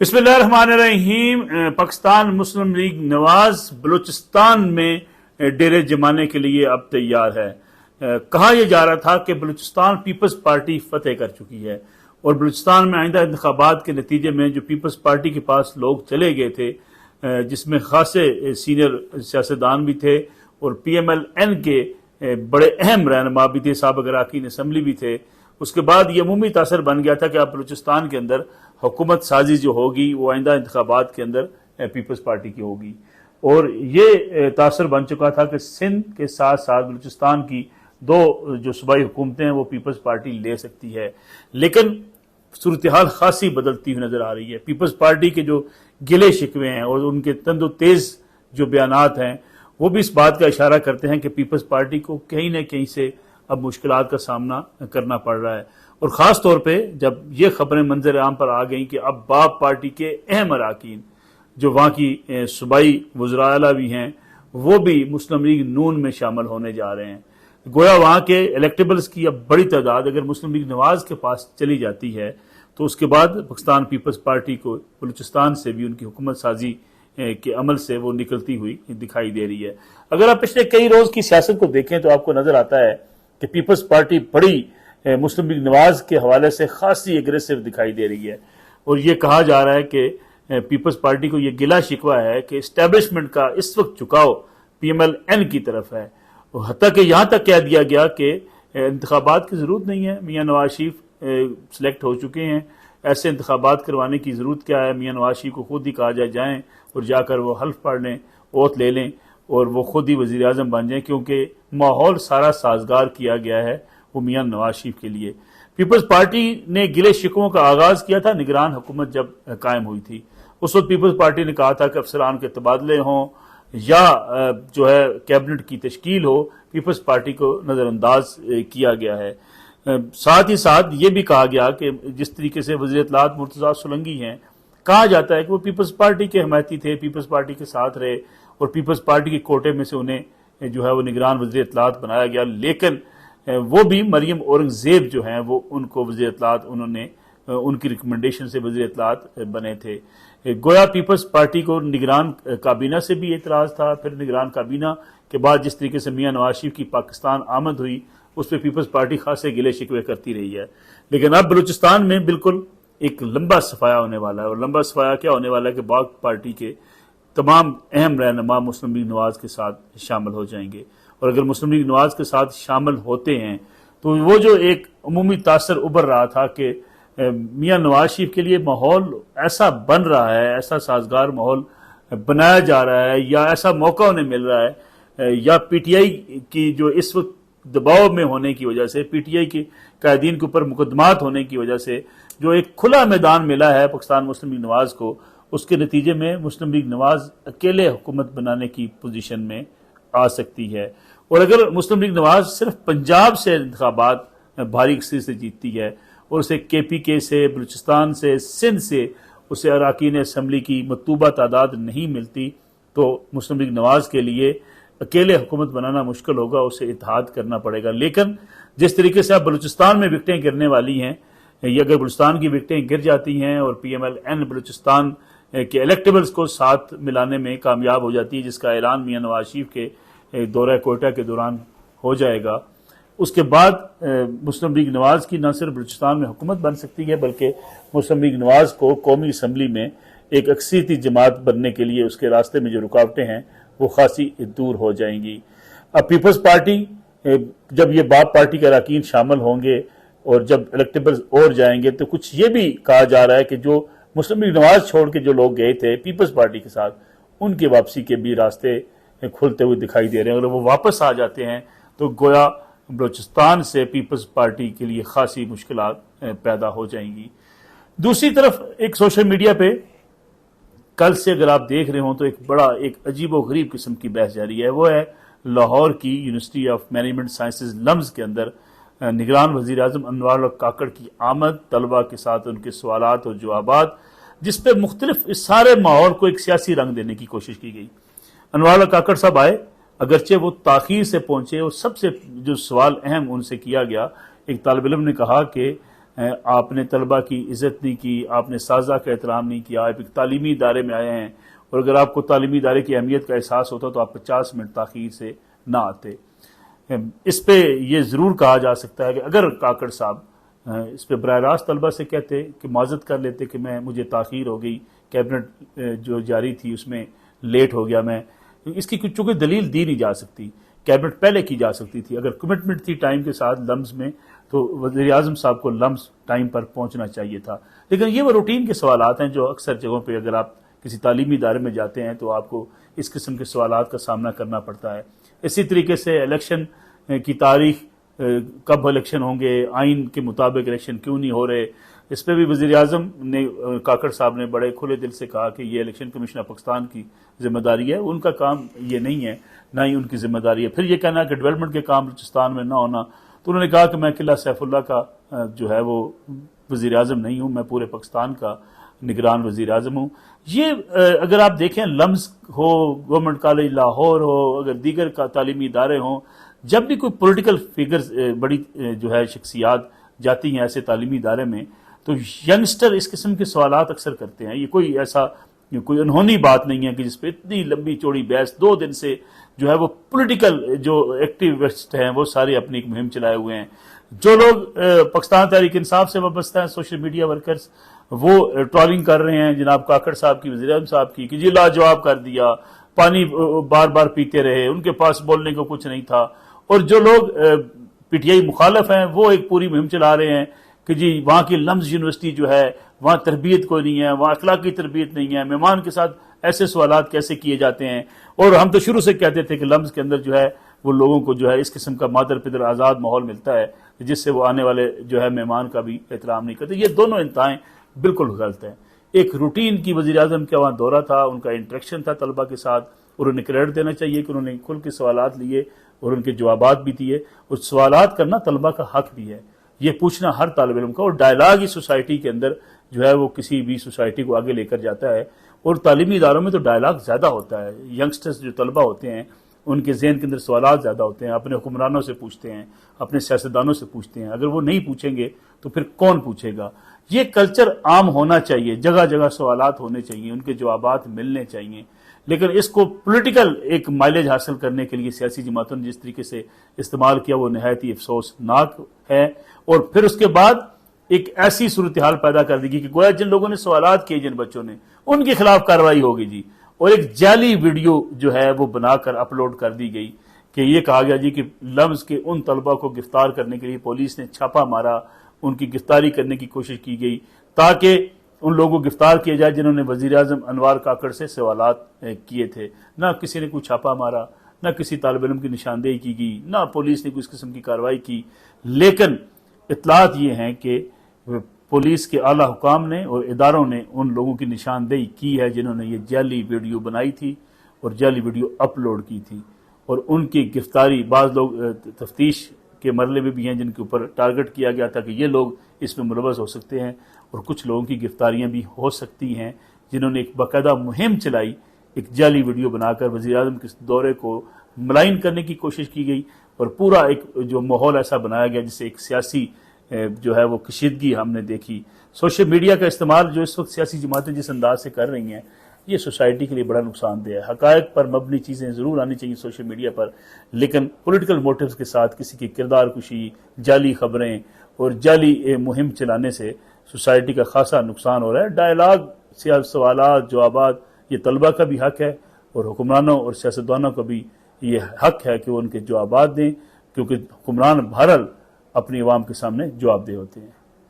बिस्मिल्लाहिर्रहमानिर्रहीम। पाकिस्तान मुस्लिम लीग नवाज बलूचिस्तान में डेरे जमाने के लिए अब तैयार है। कहा यह जा रहा था कि बलूचिस्तान पीपल्स पार्टी फतेह कर चुकी है और बलूचिस्तान में आइंदा इंतखाबात के नतीजे में जो पीपल्स पार्टी के पास लोग चले गए थे, जिसमें खासे सीनियर सियासतदान भी थे और PMLN के बड़े अहम रहनुमा भी थे, साबिक अरकान असम्बली भी थे। उसके बाद ये अमूमी तासर बन गया था कि अब बलूचिस्तान के अंदर हुकूमत साजी जो होगी वो आइंदा इंतखाबात के अंदर पीपल्स पार्टी की होगी। और ये तासर बन चुका था कि सिंध के साथ साथ बलूचिस्तान की दो जो सूबाई हुकूमतें हैं वो पीपल्स पार्टी ले सकती है। लेकिन सूरत हाल खासी बदलती हुई नजर आ रही है। पीपल्स पार्टी के जो गिले शिकवे हैं और उनके तंदो तेज जो बयानात हैं वो भी इस बात का इशारा करते हैं कि पीपल्स पार्टी को कहीं ना कहीं से अब मुश्किलात का सामना करना पड़ रहा है। और ख़ास तौर पे जब ये खबरें मंजर आम पर आ गई कि अब बाप पार्टी के अहम अरकान जो वहाँ की सूबाई वज़रा आला भी हैं वो भी मुस्लिम लीग नून में शामिल होने जा रहे हैं। गोया वहाँ के इलेक्टेबल्स की अब बड़ी तादाद अगर मुस्लिम लीग नवाज के पास चली जाती है तो उसके बाद पाकिस्तान पीपल्स पार्टी को बलूचिस्तान से भी उनकी हुकूमत साजी के अमल से वो निकलती हुई दिखाई दे रही है। अगर आप पिछले कई रोज की सियासत को देखें तो आपको नजर आता है कि पीपल्स पार्टी बड़ी मुस्लिम लीग नवाज के हवाले से खासी एग्रेसिव दिखाई दे रही है। और ये कहा जा रहा है कि पीपल्स पार्टी को यह गिला शिकवा है कि इस्टेब्लिशमेंट का इस वक्त झुकाव PMLN की तरफ है। हत्ता कि यहां तक कह दिया गया कि इंतखाबात की जरूरत नहीं है, मियां नवाज शरीफ सिलेक्ट हो चुके हैं, ऐसे इंतखाबात करवाने की जरूरत क्या है। मियां नवाज शरीफ को खुद ही कहा जाए और जाकर वो हल्फ पढ़ लें, ओथ ले लें और वो खुद ही वजीर आजम बन जाए, क्योंकि माहौल सारा साजगार किया गया है वो मियां नवाज शरीफ के लिए। पीपल्स पार्टी ने गिले शिकवों का आगाज किया था निगरान हुकूमत जब कायम हुई थी। उस वक्त पीपल्स पार्टी ने कहा था कि अफसरान के तबादले हों या जो है कैबिनेट की तश्कील हो, पीपल्स पार्टी को नजरअंदाज किया गया है। साथ ही साथ ये भी कहा गया कि जिस तरीके से वज़ीर इत्तलात मुर्तज़ा सोलंकी हैं, कहा जाता है कि वो पीपल्स पार्टी के हमायती थे, पीपल्स पार्टी के साथ रहे और पीपल्स पार्टी के कोटे में से उन्हें जो है वो निगरान वज़ीर इत्तलात बनाया गया। लेकिन वो भी मरियम औरंगजेब जो हैं वो उनको वज़ीर इत्तलात उन्होंने उनकी रिकमेंडेशन से वज़ीर इत्तलात बने थे। गोया पीपल्स पार्टी को निगरान काबीना से भी एतराज़ था। फिर निगरान काबीना के बाद जिस तरीके से मियां नवाज शरीफ की पाकिस्तान आमद हुई उस पर पीपल्स पार्टी खासे गिले शिकवे करती रही है। लेकिन अब बलूचिस्तान में बिल्कुल एक लंबा सफाया होने वाला है। और लंबा सफाया क्या होने वाला है कि बाग पार्टी के तमाम अहम रहनुमा मुस्लिम लीग नवाज के साथ शामिल हो जाएंगे। और अगर मुस्लिम लीग नवाज के साथ शामिल होते हैं तो वो जो एक अमूमी तासर उभर रहा था कि मियां नवाज शरीफ के लिए माहौल ऐसा बन रहा है, ऐसा साजगार माहौल बनाया जा रहा है या ऐसा मौका उन्हें मिल रहा है, या PTI की जो इस वक्त दबाव में होने की वजह से, PTI के कायदीन के ऊपर मुकदमात होने की वजह से जो एक खुला मैदान मिला है पाकिस्तान मुस्लिम लीग नवाज को, उसके नतीजे में मुस्लिम लीग नवाज अकेले हुकूमत बनाने की पोजीशन में आ सकती है। और अगर मुस्लिम लीग नवाज सिर्फ पंजाब से इंतखाबात भारी अक्सर से जीतती है और उसे KPK से, बलूचिस्तान से, सिंध से उसे अरकान असम्बली की मतलूबा तादाद नहीं मिलती तो मुस्लिम लीग नवाज के लिए अकेले हुकूमत बनाना मुश्किल होगा, उसे इत्तेहाद करना पड़ेगा। लेकिन जिस तरीके से अब बलूचिस्तान में विकटें गिरने वाली हैं, ये अगर बलूचिस्तान की विकटें गिर जाती हैं और PMLN बलूचिस्तान के इलेक्टेबल्स को साथ मिलाने में कामयाब हो जाती है, जिसका ऐलान मियां नवाज शरीफ के दौरा कोयटा के दौरान हो जाएगा, उसके बाद मुस्लिम लीग नवाज की न सिर्फ बलूचिस्तान में हुकूमत बन सकती है बल्कि मुस्लिम लीग नवाज को कौमी असम्बली में एक अक्सरियती जमात बनने के लिए उसके रास्ते में जो रुकावटें हैं वो खासी दूर हो जाएंगी। अब पीपल्स पार्टी जब ये बाप पार्टी के अरकान शामिल होंगे और जब इलेक्टेबल्स और जाएंगे तो कुछ ये भी कहा जा रहा है कि जो मुस्लिम लीग नवाज छोड़ के जो लोग गए थे पीपल्स पार्टी के साथ, उनकी वापसी के भी रास्ते खुलते हुए दिखाई दे रहे हैं। अगर वो वापस आ जाते हैं तो गोया बलूचिस्तान से पीपल्स पार्टी के लिए खासी मुश्किलात पैदा हो जाएंगी। दूसरी तरफ एक सोशल मीडिया पे कल से अगर आप देख रहे हो तो एक अजीबो गरीब किस्म की बहस जारी है। वो है लाहौर की university of management sciences LUMS के अंदर निगरान वजीर आजम अनवार काकड़ की आमद, तलबा के साथ उनके सवालात और जवाबात, जिसपे मुख्तलिफ इस सारे माहौल को एक सियासी रंग देने की कोशिश की गई। अनवार काकड़ साहब आए, अगरचे वो ताखीर से पहुंचे और सबसे जो सवाल अहम उनसे किया गया, एक तालिब इल्म ने कहा कि आपने तलबा की इज्जत नहीं की, आपने साजा का एहतराम नहीं किया, आप एक तालीमी इदारे में आए हैं और अगर आपको तालीमी इदारे की अहमियत का एहसास होता तो आप 50 मिनट ताखीर से ना आते। इस पे ये ज़रूर कहा जा सकता है कि अगर काकड़ साहब इस पे बराह रास्त तलबा से कहते कि माजत कर लेते कि मुझे ताखीर हो गई, कैबिनेट जो जारी थी उसमें लेट हो गया, मैं इसकी चूंकि दलील दी नहीं जा सकती, कैबिनेट पहले की जा सकती थी। अगर कमिटमेंट थी टाइम के साथ लम्स में तो वज़ीर आज़म साहब को लम्स टाइम पर पहुंचना चाहिए था। लेकिन ये वो रूटीन के सवालात हैं जो अक्सर जगहों पे अगर आप किसी तालीमी इदारे में जाते हैं तो आपको इस किस्म के सवालात का सामना करना पड़ता है। इसी तरीके से इलेक्शन की तारीख, कब इलेक्शन होंगे, आइन के मुताबिक इलेक्शन क्यों नहीं हो रहे, इस पर भी वज़ीर आज़म ने, काकड़ साहब ने बड़े खुले दिल से कहा कि ये इलेक्शन कमीशन ऑफ पाकिस्तान की जिम्मेदारी है, उनका काम ये नहीं है, ना ही उनकी जिम्मेदारी है। फिर ये कहना कि डेवलपमेंट के काम बलूचिस्तान में ना होना, तो उन्होंने कहा कि मैं किला सैफुल्ला का जो है वो वज़ीर आज़म नहीं हूँ, मैं पूरे पाकिस्तान का निगरान वज़ीर आज़म हूँ। ये अगर आप देखें लम्स हो, गवर्नमेंट कॉलेज लाहौर हो, अगर दीगर का तालीमी इदारे हों, जब भी कोई पॉलिटिकल फिगर्स बड़ी जो है शख्सियात जाती हैं ऐसे तालीमी इदारे में तो यंगस्टर इस किस्म के सवालात अक्सर करते हैं। ये कोई ऐसा कोई अनहोनी बात नहीं है कि जिसपे इतनी लंबी चौड़ी बहस 2 दिन से जो है वो पॉलिटिकल जो एक्टिविस्ट हैं वो सारे अपनी एक मुहिम चलाए हुए हैं। जो लोग पाकिस्तान तहरीक इंसाफ से वाबस्ता हैं, सोशल मीडिया वर्कर्स, वो ट्रॉलिंग कर रहे हैं जनाब काकड़ साहब की, वज़ीर आज़म साहब की, कि जी लाजवाब कर दिया, पानी बार बार पीते रहे, उनके पास बोलने को कुछ नहीं था। और जो लोग पीटीआई मुखालफ हैं वो एक पूरी मुहिम चला रहे हैं कि जी वहाँ की लम्स यूनिवर्सिटी जो है वहाँ तरबियत कोई नहीं है, वहाँ अखलाकी तरबियत नहीं है, मेहमान के साथ ऐसे सवालात कैसे किए जाते हैं। और हम तो शुरू से कहते थे कि लम्स के अंदर जो है वो लोगों को जो है इस किस्म का मादर पिदर आज़ाद माहौल मिलता है जिससे वो आने वाले जो है मेहमान का भी एहतराम नहीं करते। ये दोनों इंतहाएं बिल्कुल गलत हैं। एक रूटीन की वज़ीर आज़म का वहाँ दौरा था, उनका इंटरेक्शन था तलबा के साथ, और उन्हें क्रेडिट देना चाहिए कि उन्होंने खुल के सवालात लिए और उनके जवाबात भी दिए। और सवालात करना तलबा का हक भी है, ये पूछना हर तालिब इल्म का, और डायलॉग ही सोसाइटी के अंदर जो है वो किसी भी सोसाइटी को आगे लेकर जाता है। और तालीमी इदारों में तो डायलॉग ज़्यादा होता है, यंगस्टर्स जो तलबा होते हैं उनके जहन के अंदर सवालात ज़्यादा होते हैं, अपने हुक्मरानों से पूछते हैं, अपने सियासतदानों से पूछते हैं। अगर वो नहीं पूछेंगे तो फिर कौन पूछेगा। ये कल्चर आम होना चाहिए, जगह जगह सवालात होने चाहिए, उनके जवाबात मिलने चाहिए। लेकिन इसको पॉलिटिकल एक माइलेज हासिल करने के लिए सियासी जमातों ने जिस तरीके से इस्तेमाल किया वो नहायत ही अफसोसनाक है। और फिर उसके बाद एक ऐसी सूरत हाल पैदा कर देगी कि गोया जिन लोगों ने सवालात किए, जिन बच्चों ने, उनके खिलाफ कार्रवाई होगी जी। और एक जाली वीडियो जो है वो बनाकर अपलोड कर दी गई कि ये कहा गया जी कि लम्स के उन तलबा को गिरफ्तार करने के लिए पुलिस ने छापा मारा, उनकी गिरफ्तारी करने की कोशिश की गई ताकि उन लोगों को गिरफ्तार किया जाए जिन्होंने वज़ीर आज़म अनवार काकड़ से सवालात किए थे। ना किसी ने कोई छापा मारा, ना किसी तालिब इल्म की निशानदेही की गई, ना पुलिस ने कोई इस किस्म की कार्रवाई की। लेकिन इतलात ये हैं कि पुलिस के आला हुकाम ने और इदारों ने उन लोगों की निशानदेही की है जिन्होंने ये जाली वीडियो बनाई थी और जाली वीडियो अपलोड की थी। और उनकी गिरफ्तारी, बाज़ लोग तफ्तीश के मरले में भी हैं जिनके ऊपर टारगेट किया गया था कि ये लोग इसमें मुलव्वस हो सकते हैं, और कुछ लोगों की गिरफ्तारियां भी हो सकती हैं जिन्होंने एक बाकायदा मुहिम चलाई, एक जाली वीडियो बनाकर वज़ीर आज़म के दौरे को मलाइन करने की कोशिश की गई। और पूरा एक जो माहौल ऐसा बनाया गया जिससे एक सियासी जो है वो कशीदगी हमने देखी। सोशल मीडिया का इस्तेमाल जो इस वक्त सियासी जमातें जिस अंदाज से कर रही हैं ये सोसाइटी के लिए बड़ा नुकसानदेह है। हकायक पर मबनी चीज़ें ज़रूर आनी चाहिए सोशल मीडिया पर, लेकिन पॉलिटिकल मोटिव्स के साथ किसी की किरदार कुशी, जाली खबरें और जाली मुहिम चलाने से सोसाइटी का खासा नुकसान हो रहा है। डायलॉग, सवालात, जवाबात, ये तलबा का भी हक है और हुक्मरानों और सियासतदानों का भी ये हक है कि वो उनके जवाबात दें, क्योंकि हुक्मरान बहरहाल अपनी अवाम के सामने जवाबदेह होते हैं।